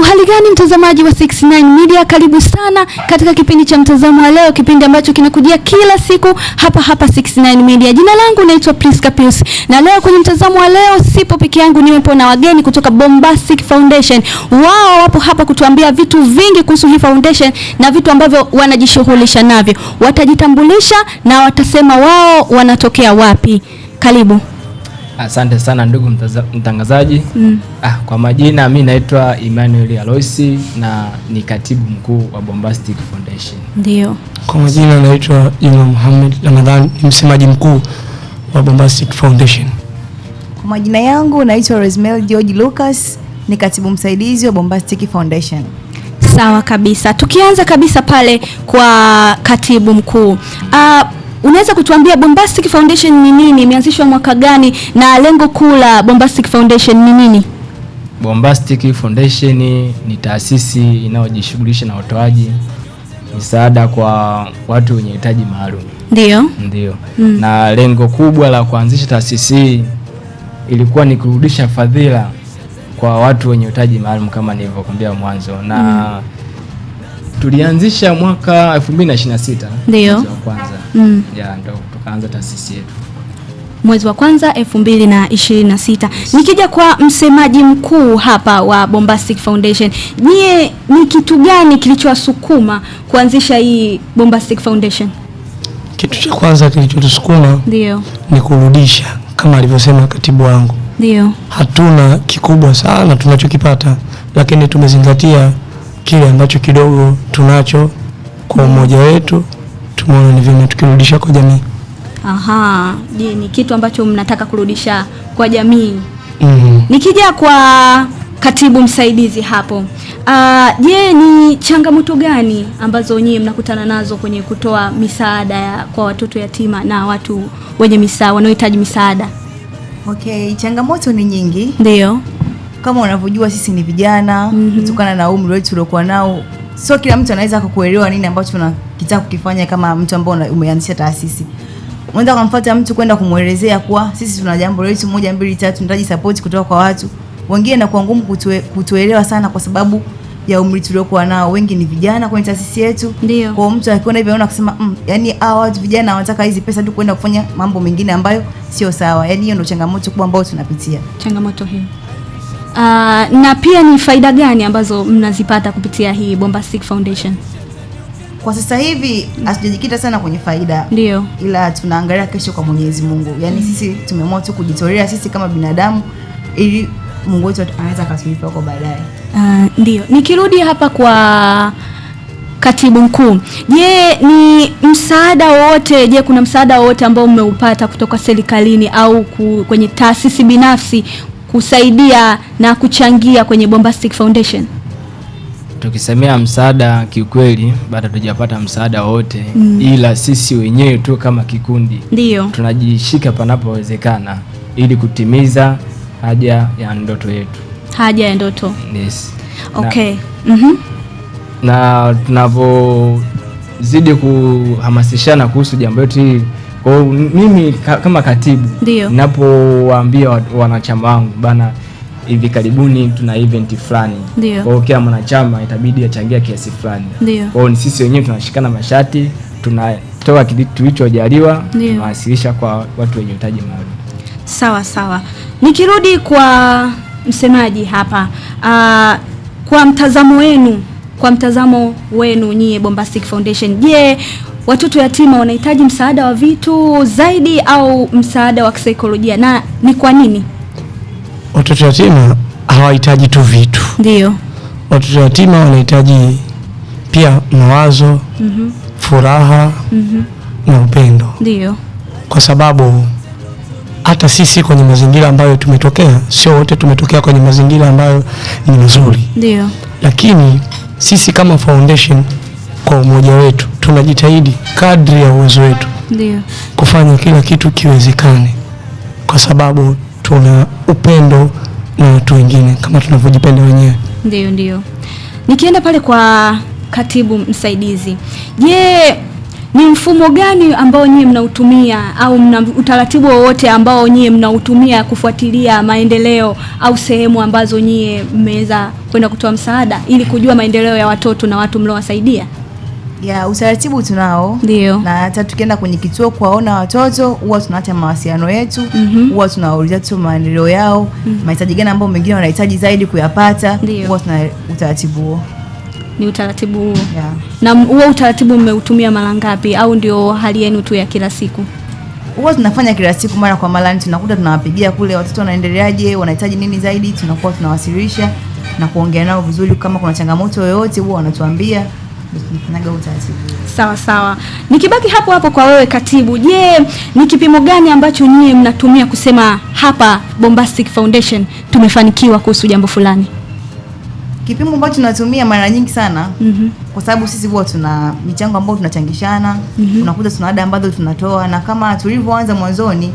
Uhali gani mtazamaji wa 69 Media, karibu sana katika kipindi cha mtazamo wa leo, kipindi ambacho kinakujia kila siku hapa 69 Media. Jina langu naitwa Priska Pius, na leo kwenye mtazamo wa leo sipo peke yangu, nimepo na wageni kutoka Bombastic Foundation. Wao wapo hapa kutuambia vitu vingi kuhusu hii foundation na vitu ambavyo wanajishughulisha navyo. Watajitambulisha na watasema wao wanatokea wapi. Karibu. Asante sana ndugu mtangazaji. Kwa majina mimi naitwa Emmanuel Aloisi na ni katibu mkuu wa Bombastic Foundation. Ndio. Kwa majina naitwa Juma Muhammad Ramadhan, ni msemaji mkuu wa Bombastic Foundation. Kwa majina yangu naitwa Rosemel George Lucas, ni katibu msaidizi wa Bombastic Foundation. Sawa kabisa. Tukianza kabisa pale kwa katibu mkuu. Unaweza kutuambia Bombastic Foundation ni nini? Imeanzishwa mwaka gani na lengo kuu la Bombastic Foundation ni nini? Bombastic Foundation ni taasisi inayojishughulisha na utoaji misaada kwa watu wenye hitaji maalum. Ndio. Na lengo kubwa la kuanzisha taasisi hii ilikuwa ni kurudisha fadhila kwa watu wenye hitaji maalum kama nilivyokuambia mwanzo. Na tulianzisha mwaka 2026. Ndio. Mwezi wa kwanza. Ndio tukaanza taasisi yetu. Mwezi wa kwanza 2026. Nikija kwa msemaji mkuu hapa wa Bombastic Foundation, ni kitu gani kilichowasukuma kuanzisha hii Bombastic Foundation? Kitu cha kwanza kilichotusukuma ni kurudisha, kama alivyosema katibu wangu. Ndio. Hatuna kikubwa sana tunachokipata, lakini tumezingatia kile ambacho kidogo tunacho kwa umoja wetu, tumeona ni vyema tukirudisha kwa jamii. Ni kitu ambacho mnataka kurudisha kwa jamii. Nikija kwa katibu msaidizi hapo. Ni changamoto gani ambazo nyinyi mnakutana nazo kwenye kutoa misaada kwa watoto yatima na watu wenye wanaohitaji misaada? Changamoto ni nyingi. Ndio. Kama unavyojua sisi ni vijana, kutokana na umri wetu uliokuwa nao, sio kila mtu anaweza kukuelewa nini ambacho tunakitaka kukifanya. Kama mtu ambaye umeanzisha taasisi, unaweza kumfuata mtu kwenda kumuelezea kuwa sisi tuna jambo letu 1 2 3, tunahitaji support kutoka kwa watu wengine, na kwa ngumu kutuelewa sana kwa sababu ya umri tuliokuwa nao. Wengi ni vijana kwenye taasisi yetu. Kwa mtu akiona hivyo anaona kusema yani hawa watu vijana wanataka hizi pesa tu kwenda kufanya mambo mengine ambayo sio sawa. Yani hiyo ndio changamoto kubwa ambayo tunapitia. Changamoto hii. Na pia ni faida gani ambazo mnazipata kupitia hii Bombastic Foundation? Kwa sasa hivi asijikita sana kwenye faida. Ndio. Ila tunaangalia kesho kwa Mwenyezi Mungu. Yani sisi tumeamua tu kujitolea sisi kama binadamu ili Mungu wetu anaweza akatulipa kwa baadaye. Ndio. Nikirudi hapa kwa katibu mkuu. Ni msaada wote, kuna msaada wote ambao mmeupata kutoka serikalini au kwenye taasisi binafsi kusaidia na kuchangia kwenye Bombastic Foundation? Tukisemea msaada, kiukweli bado hatujapata msaada wote. Ila sisi wenyewe tu kama kikundi tunajishika panapowezekana ili kutimiza haja ya ndoto yetu. Haja ya ndoto. Yes. Na na tunavozidi kuhamasishana kuhusu jambo letu hili, kwa mimi kama katibu ninapowaambia wanachama wangu bana, hivi karibuni tuna event fulani. Kwa kila mwanachama itabidi achangia kiasi fulani. Kwa hiyo sisi wenyewe tunashikana mashati, tunatoa kitu tulichojaliwa, tunawasilisha kwa watu wenye uhitaji maalum. Sawa. Nikirudi kwa msemaji hapa, kwa mtazamo wenu nyie Bombastic Foundation, watoto yatima wanahitaji msaada wa vitu zaidi au msaada wa kisaikolojia, na ni kwa nini? Watoto yatima hawahitaji tu vitu. Ndio. Watoto yatima wanahitaji pia mawazo, furaha, na upendo. Ndio. Kwa sababu hata sisi kwenye mazingira ambayo tumetokea, sio wote tumetokea kwenye mazingira ambayo ni mazuri. Ndio. Lakini sisi kama foundation kwa umoja wetu tunajitahidi kadri ya uwezo wetu kufanya kila kitu kiwezekane, kwa sababu tuna upendo na watu wengine kama tunavyojipenda wenyewe. Ndio. Nikienda pale kwa katibu msaidizi, ni mfumo gani ambao nyie mnautumia au mna utaratibu wowote ambao nyie mnautumia kufuatilia maendeleo au sehemu ambazo nyie mmeweza kwenda kutoa msaada ili kujua maendeleo ya watoto na watu mliowasaidia? Ya, utaratibu tunao. Ndio. Na hata tukienda kwenye kituo kuwaona watoto, huwa tunaacha mawasiliano yetu, huwa tunawauliza tu maendeleo yao, mahitaji gani ambao mengine wanahitaji zaidi kuyapata, huwa tuna utaratibu huo. Ni utaratibu huo. Yeah. Na huo utaratibu mmeutumia mara ngapi au ndio hali yenu tu ya kila siku? Huwa tunafanya kila siku, mara kwa mara tunakuta tunawapigia kule watoto wanaendeleaje, wanahitaji nini zaidi, tunakuwa tunawasilisha na kuongea nao vizuri. Kama kuna changamoto yoyote huwa wanatuambia, tunaga utaratibu. Sawa sawa. Nikibaki hapo hapo kwa wewe katibu, je, ni kipimo gani ambacho nyie mnatumia kusema hapa Bombastic Foundation tumefanikiwa kuhusu jambo fulani? Kipimo ambacho tunatumia mara nyingi sana, kwa sababu sisi huwa tuna michango ambayo tunachangishana, unakuta tuna ada ambazo tunatoa, na kama tulivyoanza mwanzoni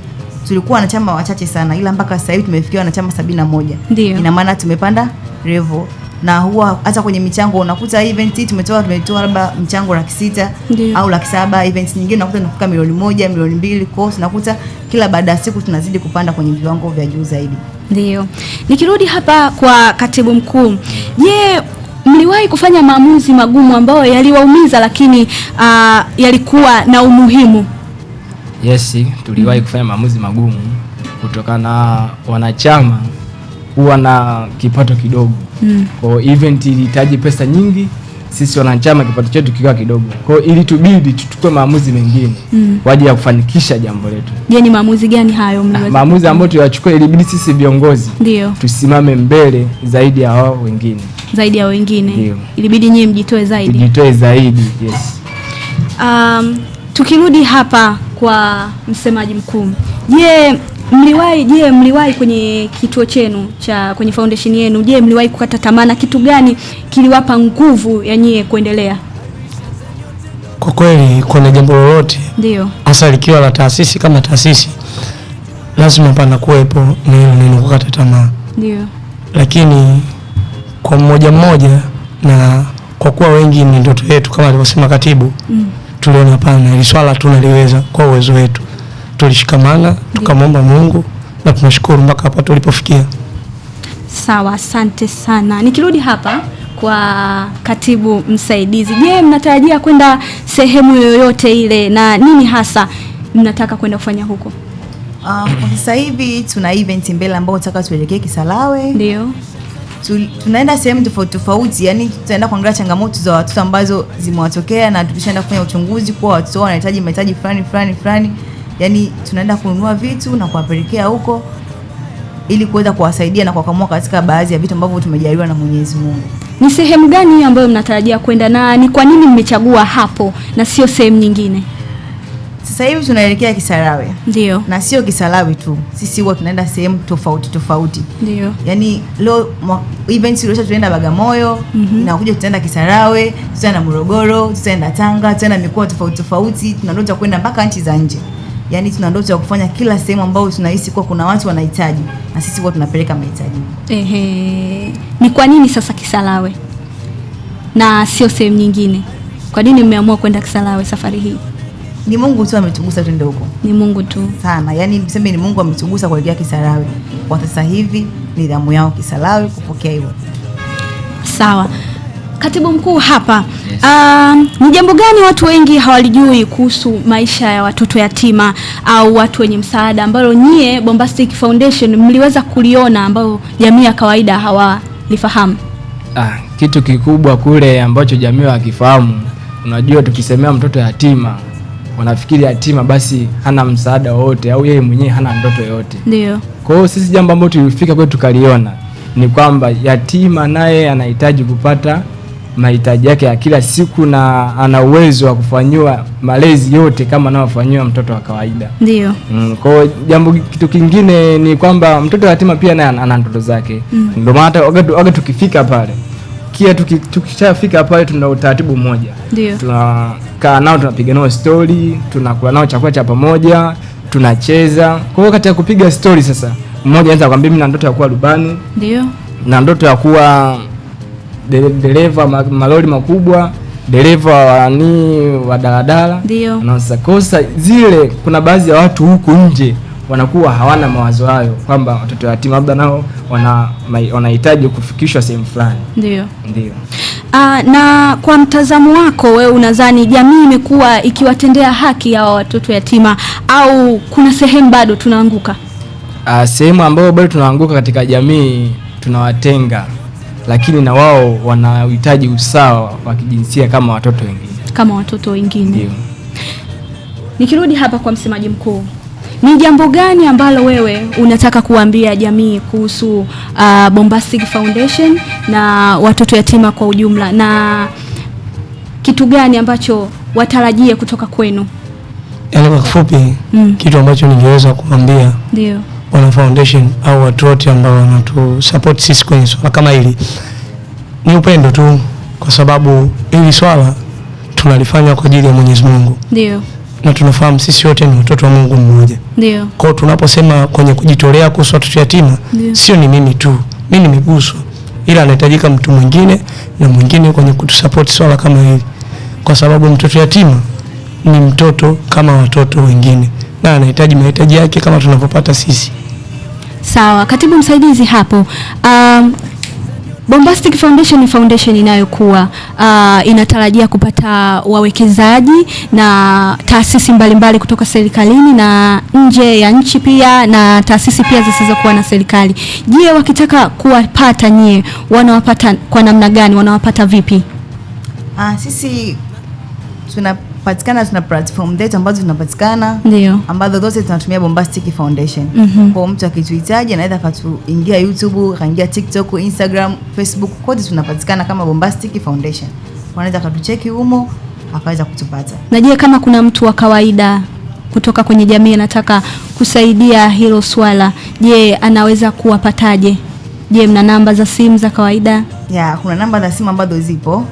tulikuwa na chama wachache sana, ila mpaka sasa hivi tumefikia na chama 71. Ina maana tumepanda level. Na huwa hata kwenye michango unakuta event tumetoa labda mchango 600,000 au 700,000, events nyingine unakuta tunafika 1,000,000, 2,000,000. Kwa hiyo tunakuta kila baada ya siku tunazidi kupanda kwenye viwango vya juu zaidi. Ndio. Nikirudi hapa kwa katibu mkuu, je, mliwahi kufanya maamuzi magumu ambayo yaliwaumiza lakini yalikuwa na umuhimu? Yes, tuliwahi kufanya maamuzi magumu kutokana na wanachama huwa na kipato kidogo. Kwa event ilihitaji pesa nyingi, sisi wanachama kipato chetu kikiwa kidogo. Kwa hiyo ili tubidi tuchukue maamuzi mengine kwa ajili ya kufanikisha jambo letu. Je, ni maamuzi gani hayo mliweza? Maamuzi ambayo tuliyachukua, ilibidi sisi viongozi tusimame mbele zaidi ya wao wengine. Zaidi ya wengine. Ndio. Ilibidi nyie mjitoe zaidi. Mjitoe zaidi, yes. Tukirudi hapa kwa msemaji mkuu. Mliwahi kwenye kituo chenu kwenye foundation yenu, je, mliwahi kukata tamaa na kitu gani kiliwapa nguvu ya nyie kuendelea? Kwa kweli kuna jambo lolote, ndio, hasa likiwa la taasisi kama taasisi, lazima pana kuwepo na neno kukata tamaa. Ndio. Lakini kwa mmoja na kwa kuwa wengi ni ndoto yetu kama alivyosema katibu, tuliona hapana, ili swala tunaliweza kwa uwezo wetu. Tulishikamana, tukamwomba Mungu na tunashukuru mpaka hapa tulipofikia. Sawa, asante sana. Nikirudi hapa kwa katibu msaidizi, je, mnatarajia kwenda sehemu yoyote ile na nini hasa mnataka kwenda kufanya huko? Kwa sasa hivi tuna event mbele ambayo tunataka tuelekee Kisarawe. Ndio. Tunaenda sehemu tofauti, yani tutaenda kuangalia changamoto za watoto ambazo zimewatokea, na tulishaenda kufanya uchunguzi kwa watoto wanahitaji mahitaji fulani. Yani tunaenda kununua vitu na kuwapelekea huko ili kuweza kuwasaidia na kuwakamua katika baadhi ya vitu ambavyo tumejaliwa na Mwenyezi Mungu. Ni sehemu gani ambayo mnatarajia kwenda na ni kwa nini mmechagua hapo na sio sehemu nyingine? Sasa hivi tunaelekea Kisarawe. Ndio. Na sio Kisarawe tu. Sisi huwa tunaenda sehemu tofauti. Ndio. Yaani leo events ile tunaenda Bagamoyo, inakuja tutaenda Kisarawe, tutaenda Morogoro, tutaenda Tanga, tutaenda mikoa tofauti, tunandoto kwenda mpaka nchi za nje. Yaani tuna ndoto ya kufanya kila sehemu ambayo tunahisi kwa kuna watu wanahitaji na sisi huwa tunapeleka mahitaji. Ni kwa nini sasa Kisarawe na sio sehemu nyingine? Kwa nini mmeamua kwenda Kisarawe safari hii? Ni Mungu tu ametugusa twende huko. Ni Mungu tu. Sana. Yaani niseme ni Mungu ametugusa kuelekea Kisarawe. Kwa sasa hivi ni damu yao Kisarawe kupokea hiyo. Sawa. Katibu mkuu hapa, ni jambo gani watu wengi hawalijui kuhusu maisha ya watoto yatima au watu wenye msaada ambalo nyie Bombastic Foundation mliweza kuliona ambao jamii ya kawaida hawalifahamu? Kitu kikubwa kule ambacho jamii hakifahamu, unajua tukisemea mtoto yatima wanafikiri yatima basi hana msaada wote au yeye mwenyewe hana ndoto yote. Ndio. Kwa hiyo sisi jambo ambalo tulifika kwetu tukaliona ni kwamba yatima naye anahitaji kupata mahitaji yake ya kila siku na ana uwezo wa kufanywa malezi yote kama anavyofanywa mtoto wa kawaida. Ndio. Kwa hiyo kitu kingine ni kwamba mtoto yatima pia naye ana ndoto zake. Ndio maana hata wakati tukifika pale, tukishafika pale tuna utaratibu mmoja. Ndio. Tunakaa nao, tunapiga nao story, tunakula nao chakula cha pamoja, tunacheza. Kwa hiyo wakati ya kupiga story sasa, mmoja anaanza kwambia mimi na ndoto ya kuwa rubani. Ndio. Na ndoto ya kuwa dereva malori makubwa. dereva wa daladala wanaosakosa zile. Kuna baadhi ya watu huku nje wanakuwa hawana mawazo hayo kwamba watoto yatima labda nao wanahitaji kufikishwa sehemu fulani. Ndio. Na kwa mtazamo wako wewe, unadhani jamii imekuwa ikiwatendea haki ya watoto yatima au kuna sehemu bado tunaanguka? Sehemu ambayo bado tunaanguka katika jamii, tunawatenga, lakini na wao wanahitaji usawa wa kijinsia kama watoto wengine. Ndio. Nikirudi hapa kwa msemaji mkuu, ni jambo gani ambalo wewe unataka kuambia jamii kuhusu Bombastic Foundation na watoto yatima kwa ujumla, na kitu gani ambacho watarajie kutoka kwenu? Yaani kwa kifupi, kitu ambacho ningeweza kuambia ndio wana foundation au watu wote ambao wanatu support sisi kwenye swala kama hili ni upendo tu, kwa sababu hili swala tunalifanya kwa ajili ya Mwenyezi Mungu. Ndio. Na tunafahamu sisi wote ni watoto wa Mungu mmoja. Ndio. Kwa tunaposema kwenye kujitolea kuhusu watoto yatima, sio ni mimi tu. Mimi nimeguswa, ila anahitajika mtu mwingine na mwingine kwenye kutusupport swala kama hili. Kwa sababu mtoto yatima ni mtoto kama watoto wengine, na anahitaji mahitaji yake kama tunavyopata sisi. Sawa, katibu msaidizi hapo. Bombastic Foundation ni foundation inayokuwa inatarajia kupata wawekezaji na taasisi mbalimbali kutoka serikalini na nje ya nchi pia, na taasisi pia zisizokuwa na serikali. Je, wakitaka kuwapata nyie, wanawapata kwa namna gani? Wanawapata vipi? Sisi tuna platform zetu ambazo tunapatikana, ambazo zote tunatumia Bombastic Foundation. Kwa mtu akituhitaji anaweza katuingia YouTube, kaingia TikTok, Instagram, Facebook, kote tunapatikana kama Bombastic Foundation. Wanaweza katucheki humo akaweza kutupata. Na je, kama kuna mtu wa kawaida kutoka kwenye jamii anataka kusaidia hilo swala, je, anaweza kuwapataje? Je, mna namba za simu za kawaida? Kuna namba za simu ambazo zipo,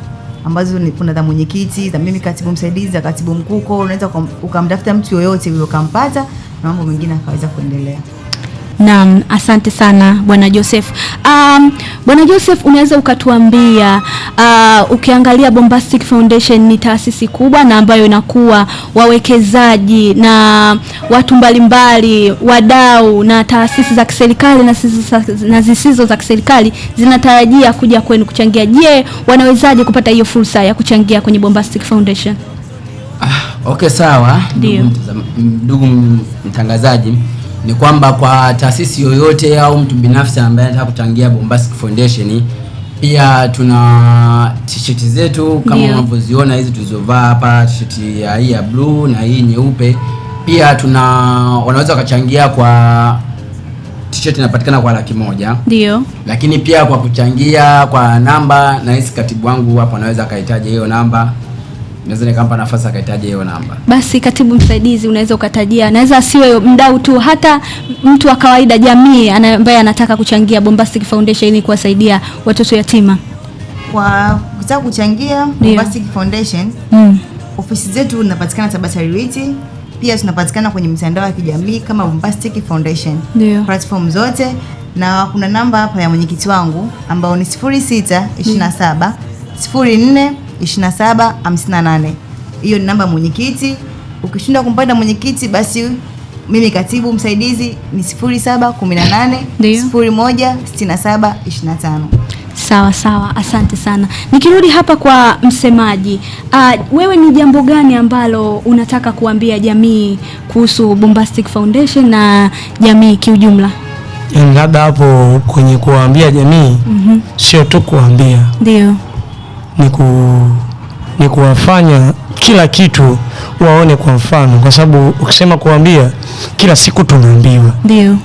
ambazo kuna za mwenyekiti, za mimi katibu msaidizi, za katibu mkuu. Unaweza ukamtafuta mtu yoyote yule ukampata na mambo mengine akaweza kuendelea. Naam, asante sana Bwana Joseph. Bwana Joseph, unaweza ukatuambia ukiangalia Bombastic Foundation ni taasisi kubwa na ambayo inakuwa wawekezaji na watu mbalimbali, wadau na taasisi za kiserikali na zisizo za kiserikali zinatarajia kuja kwenu kuchangia. Je, wanawezaje kupata hiyo fursa ya kuchangia kwenye Bombastic Foundation? Okay, sawa. Ndugu mtangazaji, ni kwamba kwa taasisi yoyote au mtu binafsi ambaye anataka kuchangia Bombastic Foundation, pia tuna t-shirt zetu kama unavyoziona hizi tulizovaa hapa, t-shirt hii ya blue na hii nyeupe. Pia wanaweza kuchangia kwa t-shirt inapatikana kwa 100,000. Ndio. Lakini pia kwa kuchangia kwa namba, na hisi katibu wangu hapa anaweza akahitaji hiyo namba. Naweza nikampa nafasi akahitaji hiyo namba. Basi katibu msaidizi, unaweza ukatajia, naweza asiwe mdau tu, hata mtu wa kawaida, jamii ambaye anataka kuchangia Bombastic Foundation ili kuwasaidia watoto yatima. Kwa kutaka kuchangia Bombastic Foundation, ofisi zetu zinapatikana Tabata Riwiti. Pia tunapatikana kwenye mitandao ya kijamii kama Bombastic Foundation. Platform zote, na kuna namba hapa ya mwenyekiti wangu ambao ni 0627 04 2758. Hiyo ni namba mwenyekiti. Ukishindwa kumpata mwenyekiti, basi mimi katibu msaidizi ni 0718 01 67 25. Sawa sawa, asante sana. Nikirudi hapa kwa msemaji, wewe ni jambo gani ambalo unataka kuambia jamii kuhusu Bombastic Foundation na jamii kiujumla? Labda hapo kwenye kuambia jamii, sio tu kuambia. Ndio. Ni kuwafanya kila kitu waone kwa mfano, kwa sababu ukisema kuambia kila siku tunaambiwa. Ndio.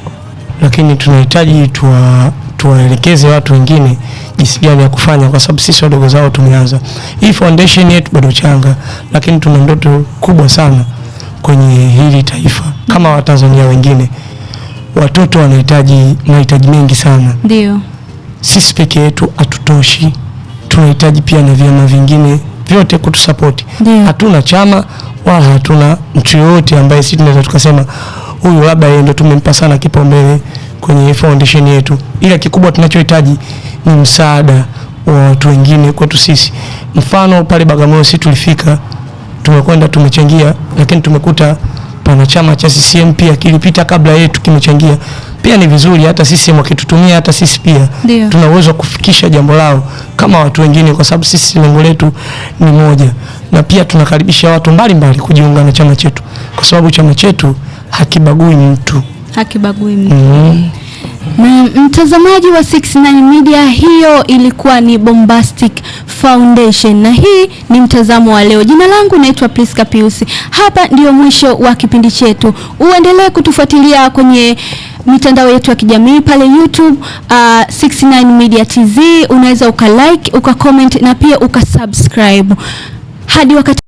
Lakini tunahitaji tuwaelekeze watu wengine jinsi gani ya kufanya, kwa sababu sisi wadogo zao tumeanza. Hii foundation yetu bado changa, lakini tuna ndoto kubwa sana kwenye hili taifa kama Watanzania wengine. Watoto wanahitaji mahitaji mengi sana. Ndio. Sisi peke yetu hatutoshi. Tunahitaji pia na vyama vingine vyote kutusupport. Hatuna chama wala hatuna mtu yote ambaye sisi tunaweza tukasema huyu labda yeye ndio tumempa sana kipaumbele kwenye foundation yetu. Ila kikubwa tunachohitaji ni msaada wa watu wengine kwetu sisi. Mfano pale Bagamoyo sisi tulifika, tumekwenda tumechangia, lakini tumekuta pana chama cha CCM pia kilipita kabla yetu kimechangia. Pia ni vizuri hata sisi wakitutumia, hata sisi pia tuna uwezo kufikisha jambo lao kama watu wengine, kwa sababu sisi lengo letu ni moja. Na pia tunakaribisha watu mbalimbali kujiunga na chama chetu, kwa sababu chama chetu hakibagui mtu. Na mtazamaji wa 69 Media, hiyo ilikuwa ni Bombastic Foundation na hii ni mtazamo wa leo. Jina langu naitwa Priska Pius. Hapa ndio mwisho wa kipindi chetu. Uendelee kutufuatilia kwenye mitandao yetu ya kijamii pale YouTube 69 Media TZ. Unaweza ukalike, ukacomment na pia ukasubscribe. Hadi wakati